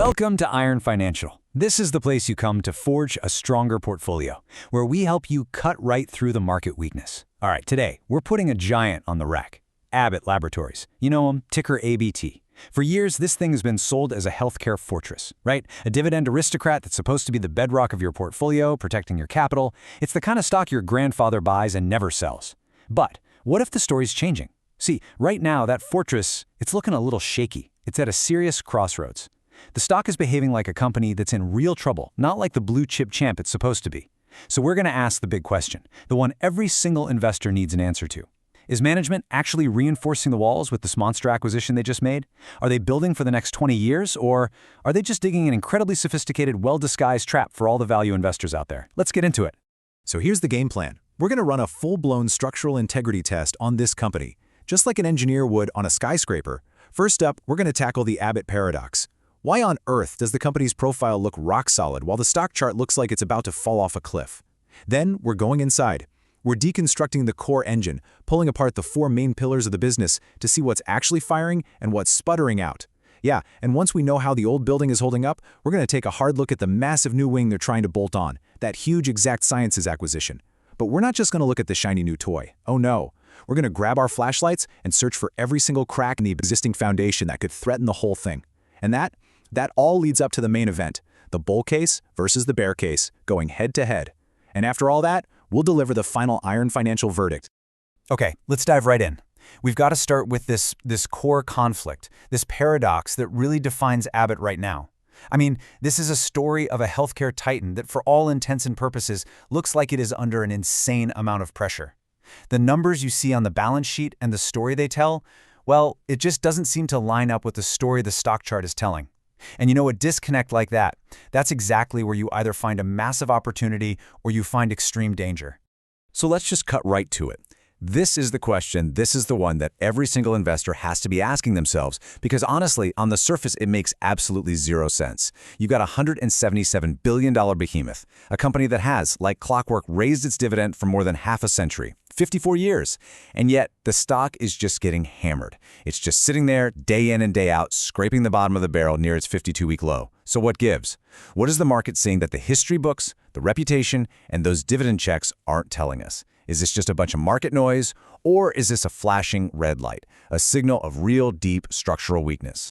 Welcome to Iron Financial. This is the place you come to forge a stronger portfolio, where we help you cut right through the market weakness. All right, today, we're putting a giant on the rack. Abbott Laboratories. You know them, ticker ABT. For years, this thing has been sold as a healthcare fortress, right? A dividend aristocrat that's supposed to be the bedrock of your portfolio, protecting your capital. It's the kind of stock your grandfather buys and never sells. But what if the story's changing? See, right now, that fortress, it's looking a little shaky. It's at a serious crossroads. The stock is behaving like a company that's in real trouble, not like the blue chip champ it's supposed to be. So we're going to ask the big question, the one every single investor needs an answer to. Is management actually reinforcing the walls with this monster acquisition they just made? Are they building for the next 20 years, or are they just digging an incredibly sophisticated, well-disguised trap for all the value investors out there? Let's get into it. So here's the game plan. We're going to run a full-blown structural integrity test on this company, just like an engineer would on a skyscraper. First up, we're going to tackle the Abbott paradox. Why on earth does the company's profile look rock solid while the stock chart looks like it's about to fall off a cliff? Then we're going inside. We're deconstructing the core engine, pulling apart the four main pillars of the business to see what's actually firing and what's sputtering out. Yeah, and once we know how the old building is holding up, we're going to take a hard look at the massive new wing they're trying to bolt on, that huge Exact Sciences acquisition. But we're not just going to look at the shiny new toy. Oh no. We're going to grab our flashlights and search for every single crack in the existing foundation that could threaten the whole thing. And that all leads up to the main event, the bull case versus the bear case, going head to head. And after all that, we'll deliver the final Iron Financial verdict. Okay, let's dive right in. We've got to start with this core conflict, this paradox that really defines Abbott right now. I mean, this is a story of a healthcare titan that for all intents and purposes looks like it is under an insane amount of pressure. The numbers you see on the balance sheet and the story they tell, well, it just doesn't seem to line up with the story the stock chart is telling. And you know, a disconnect like that, that's exactly where you either find a massive opportunity or you find extreme danger. So let's just cut right to it. This is the question, this is the one that every single investor has to be asking themselves, because honestly, on the surface, it makes absolutely zero sense. You've got a $177 billion behemoth, a company that has, like clockwork, raised its dividend for more than half a century, 54 years, and yet the stock is just getting hammered. It's just sitting there day in and day out, scraping the bottom of the barrel near its 52-week low. So what gives? What is the market seeing that the history books, the reputation, and those dividend checks aren't telling us? Is this just a bunch of market noise, or is this a flashing red light, a signal of real deep structural weakness?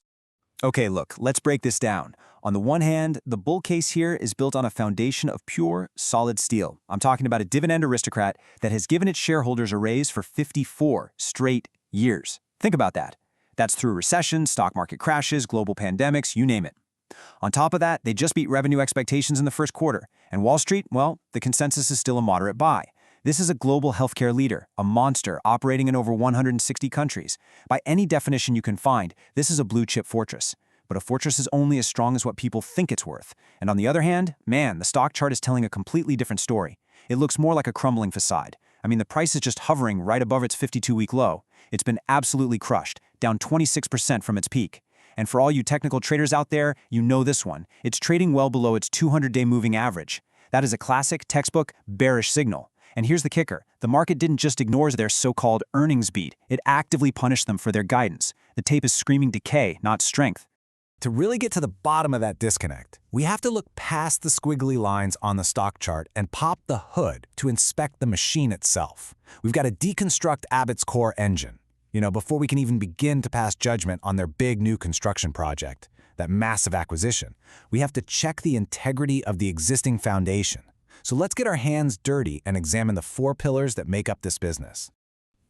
Okay, look, let's break this down. On the one hand, the bull case here is built on a foundation of pure, solid steel. I'm talking about a dividend aristocrat that has given its shareholders a raise for 54 straight years. Think about that. That's through recessions, stock market crashes, global pandemics, you name it. On top of that, they just beat revenue expectations in the first quarter. And Wall Street, well, the consensus is still a moderate buy. This is a global healthcare leader, a monster operating in over 160 countries. By any definition you can find, this is a blue-chip fortress. But a fortress is only as strong as what people think it's worth. And on the other hand, man, the stock chart is telling a completely different story. It looks more like a crumbling facade. I mean, the price is just hovering right above its 52-week low. It's been absolutely crushed, down 26% from its peak. And for all you technical traders out there, you know this one. It's trading well below its 200-day moving average. That is a classic, textbook, bearish signal. And here's the kicker. The market didn't just ignore their so-called earnings beat. It actively punished them for their guidance. The tape is screaming decay, not strength. To really get to the bottom of that disconnect, we have to look past the squiggly lines on the stock chart and pop the hood to inspect the machine itself. We've got to deconstruct Abbott's core engine, before we can even begin to pass judgment on their big new construction project, that massive acquisition. We have to check the integrity of the existing foundation. So let's get our hands dirty and examine the four pillars that make up this business.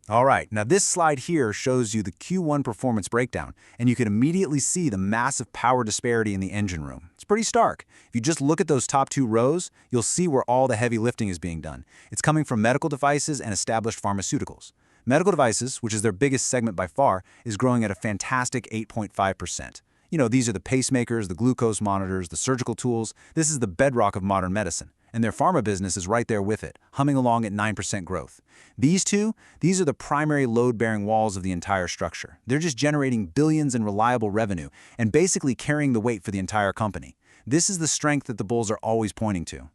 All right, now this slide here shows you the Q1 performance breakdown, and you can immediately see the massive power disparity in the engine room. It's pretty stark. If you just look at those top two rows, you'll see where all the heavy lifting is being done. It's coming from medical devices and established pharmaceuticals. Medical devices, which is their biggest segment by far, is growing at a fantastic 8.5%. These are the pacemakers, the glucose monitors, the surgical tools. This is the bedrock of modern medicine. And their pharma business is right there with it, humming along at 9% growth. These are the primary load-bearing walls of the entire structure. They're just generating billions in reliable revenue and basically carrying the weight for the entire company. This is the strength that the bulls are always pointing to.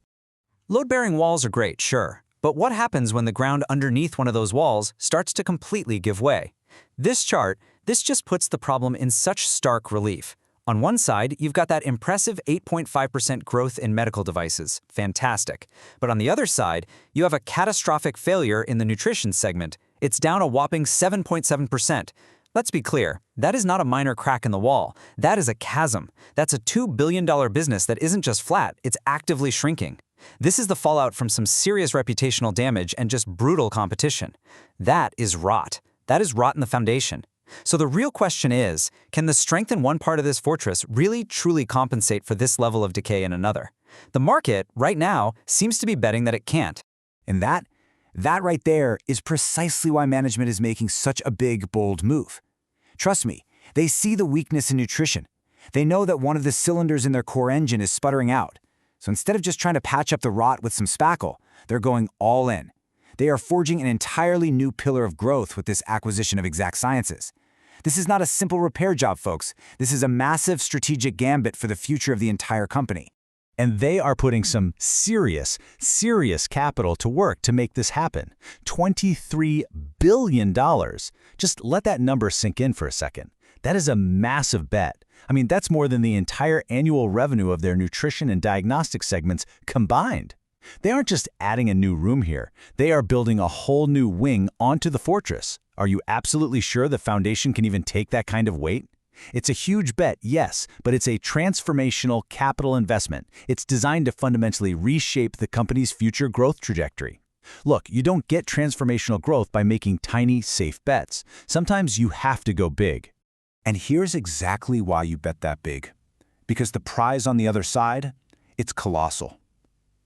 Load-bearing walls are great, sure. But what happens when the ground underneath one of those walls starts to completely give way? This chart, this just puts the problem in such stark relief. On one side, you've got that impressive 8.5% growth in medical devices. Fantastic. But on the other side, you have a catastrophic failure in the nutrition segment. It's down a whopping 7.7%. Let's be clear, that is not a minor crack in the wall. That is a chasm. That's a $2 billion business that isn't just flat, it's actively shrinking. This is the fallout from some serious reputational damage and just brutal competition. That is rot. That is rot in the foundation. So the real question is, can the strength in one part of this fortress really truly compensate for this level of decay in another? The market, right now, seems to be betting that it can't. And that right there is precisely why management is making such a big, bold move. Trust me, they see the weakness in nutrition. They know that one of the cylinders in their core engine is sputtering out. So instead of just trying to patch up the rot with some spackle, they're going all in. They are forging an entirely new pillar of growth with this acquisition of Exact Sciences. This is not a simple repair job, folks. This is a massive strategic gambit for the future of the entire company. And they are putting some serious capital to work to make this happen. $23 billion. Just let that number sink in for a second. That is a massive bet. I mean, that's more than the entire annual revenue of their nutrition and diagnostic segments combined. They aren't just adding a new room here. They are building a whole new wing onto the fortress. Are you absolutely sure the foundation can even take that kind of weight? It's a huge bet, yes, but it's a transformational capital investment. It's designed to fundamentally reshape the company's future growth trajectory. Look, you don't get transformational growth by making tiny, safe bets. Sometimes you have to go big. And here's exactly why you bet that big. Because the prize on the other side, it's colossal.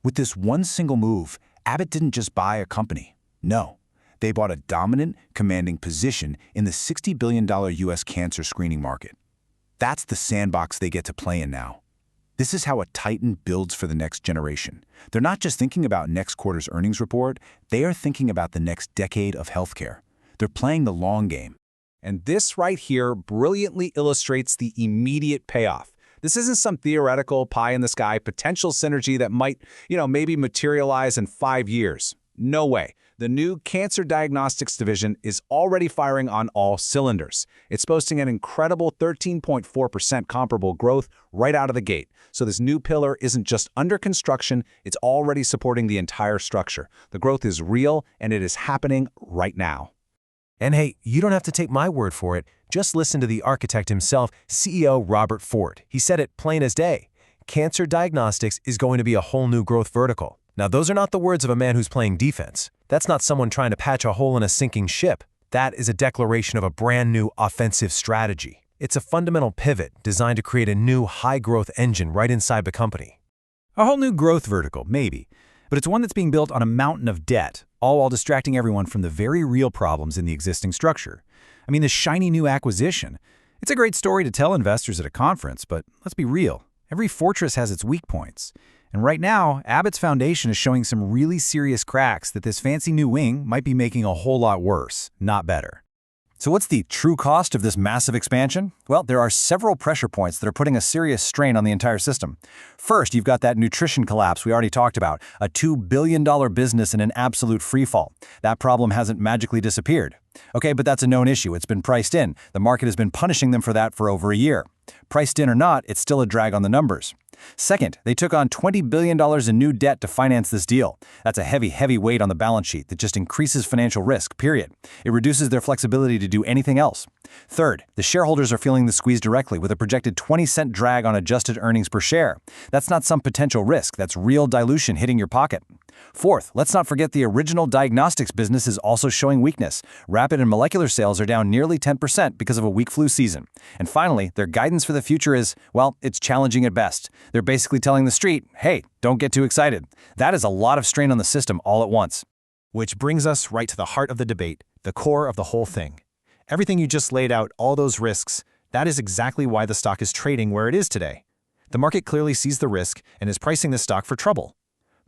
With this one single move, Abbott didn't just buy a company. No, they bought a dominant, commanding position in the $60 billion U.S. cancer screening market. That's the sandbox they get to play in now. This is how a titan builds for the next generation. They're not just thinking about next quarter's earnings report, they are thinking about the next decade of healthcare. They're playing the long game. And this right here brilliantly illustrates the immediate payoff. This isn't some theoretical pie-in-the-sky potential synergy that might, maybe materialize in 5 years. No way. The new Cancer Diagnostics division is already firing on all cylinders. It's boasting an incredible 13.4% comparable growth right out of the gate. So this new pillar isn't just under construction, it's already supporting the entire structure. The growth is real, and it is happening right now. And hey, you don't have to take my word for it. Just listen to the architect himself, CEO Robert Ford. He said it plain as day. Cancer diagnostics is going to be a whole new growth vertical. Now, those are not the words of a man who's playing defense. That's not someone trying to patch a hole in a sinking ship. That is a declaration of a brand new offensive strategy. It's a fundamental pivot designed to create a new high-growth engine right inside the company. A whole new growth vertical, maybe. But it's one that's being built on a mountain of debt, all while distracting everyone from the very real problems in the existing structure. I mean, this shiny new acquisition. It's a great story to tell investors at a conference, but let's be real. Every fortress has its weak points. And right now, Abbott's foundation is showing some really serious cracks that this fancy new wing might be making a whole lot worse, not better. So what's the true cost of this massive expansion? Well, there are several pressure points that are putting a serious strain on the entire system. First, you've got that nutrition collapse we already talked about, a $2 billion business in an absolute freefall. That problem hasn't magically disappeared. Okay, but that's a known issue. It's been priced in. The market has been punishing them for that for over a year. Priced in or not, it's still a drag on the numbers. Second, they took on $20 billion in new debt to finance this deal. That's a heavy weight on the balance sheet that just increases financial risk, period. It reduces their flexibility to do anything else. Third, the shareholders are feeling the squeeze directly with a projected 20-cent drag on adjusted earnings per share. That's not some potential risk, that's real dilution hitting your pocket. Fourth, let's not forget the original diagnostics business is also showing weakness. Rapid and molecular sales are down nearly 10% because of a weak flu season. And finally, their guidance for the future is, well, it's challenging at best. They're basically telling the street, hey, don't get too excited. That is a lot of strain on the system all at once. Which brings us right to the heart of the debate, the core of the whole thing. Everything you just laid out, all those risks, that is exactly why the stock is trading where it is today. The market clearly sees the risk and is pricing this stock for trouble.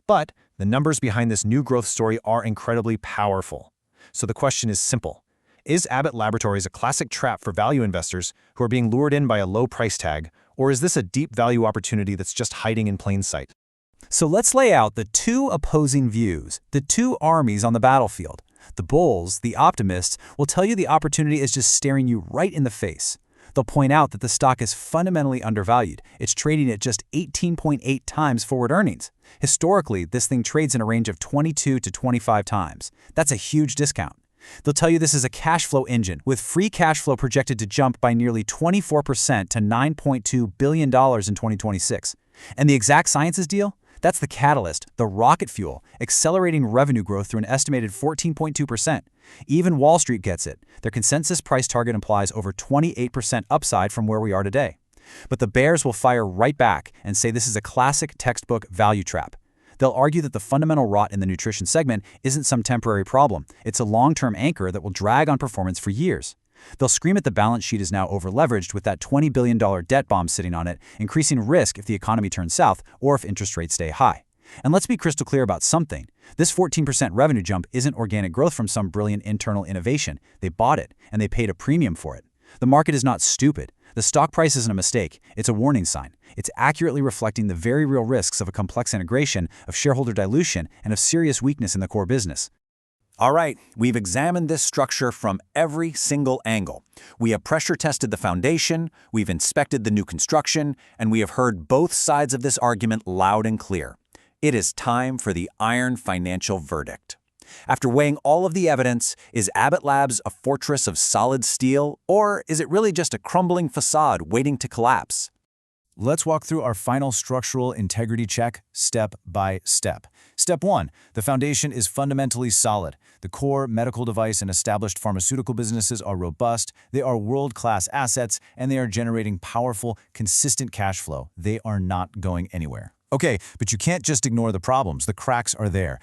But the numbers behind this new growth story are incredibly powerful. So the question is simple. Is Abbott Laboratories a classic trap for value investors who are being lured in by a low price tag, or is this a deep value opportunity that's just hiding in plain sight? So let's lay out the two opposing views, the two armies on the battlefield. The bulls, the optimists, will tell you the opportunity is just staring you right in the face. They'll point out that the stock is fundamentally undervalued. It's trading at just 18.8 times forward earnings. Historically, this thing trades in a range of 22 to 25 times. That's a huge discount. They'll tell you this is a cash flow engine, with free cash flow projected to jump by nearly 24% to $9.2 billion in 2026. And the Exact Sciences deal? That's the catalyst, the rocket fuel, accelerating revenue growth through an estimated 14.2%. Even Wall Street gets it. Their consensus price target implies over 28% upside from where we are today. But the bears will fire right back and say this is a classic textbook value trap. They'll argue that the fundamental rot in the nutrition segment isn't some temporary problem. It's a long-term anchor that will drag on performance for years. They'll scream that the balance sheet is now over-leveraged with that $20 billion debt bomb sitting on it, increasing risk if the economy turns south or if interest rates stay high. And let's be crystal clear about something. This 14% revenue jump isn't organic growth from some brilliant internal innovation. They bought it, and they paid a premium for it. The market is not stupid. The stock price isn't a mistake. It's a warning sign. It's accurately reflecting the very real risks of a complex integration, of shareholder dilution, and of serious weakness in the core business. All right, we've examined this structure from every single angle. We have pressure tested the foundation, we've inspected the new construction, and we have heard both sides of this argument loud and clear. It is time for the iron financial verdict. After weighing all of the evidence, is Abbott Labs a fortress of solid steel, or is it really just a crumbling facade waiting to collapse? Let's walk through our final structural integrity check step by step. Step 1. The foundation is fundamentally solid. The core medical device and established pharmaceutical businesses are robust, they are world-class assets, and they are generating powerful, consistent cash flow. They are not going anywhere. Okay, but you can't just ignore the problems. The cracks are there.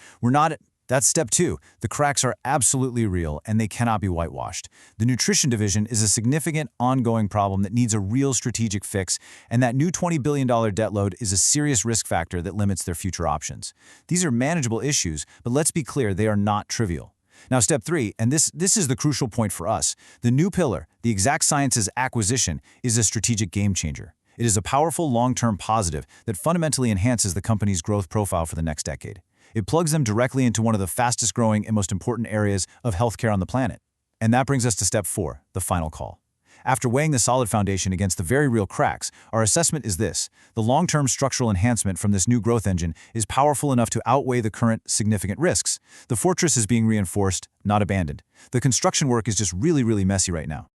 That's step 2. The cracks are absolutely real, and they cannot be whitewashed. The nutrition division is a significant, ongoing problem that needs a real strategic fix, and that new $20 billion debt load is a serious risk factor that limits their future options. These are manageable issues, but let's be clear, they are not trivial. Now, step 3, and this is the crucial point for us. The new pillar, the Exact Sciences acquisition, is a strategic game changer. It is a powerful long-term positive that fundamentally enhances the company's growth profile for the next decade. It plugs them directly into one of the fastest-growing and most important areas of healthcare on the planet. And that brings us to step 4, the final call. After weighing the solid foundation against the very real cracks, our assessment is this: the long-term structural enhancement from this new growth engine is powerful enough to outweigh the current significant risks. The fortress is being reinforced, not abandoned. The construction work is just really messy right now.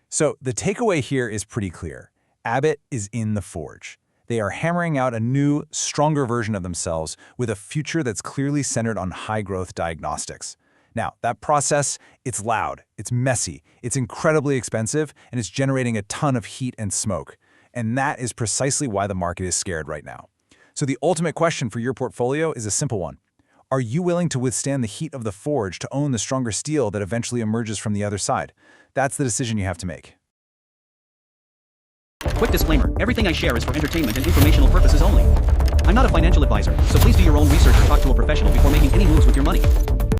So the takeaway here is pretty clear. Abbott is in the forge. They are hammering out a new, stronger version of themselves with a future that's clearly centered on high-growth diagnostics. Now, that process, it's loud, it's messy, it's incredibly expensive, and it's generating a ton of heat and smoke. And that is precisely why the market is scared right now. So the ultimate question for your portfolio is a simple one. Are you willing to withstand the heat of the forge to own the stronger steel that eventually emerges from the other side? That's the decision you have to make. Quick disclaimer, everything I share is for entertainment and informational purposes only. I'm not a financial advisor, so please do your own research or talk to a professional before making any moves with your money.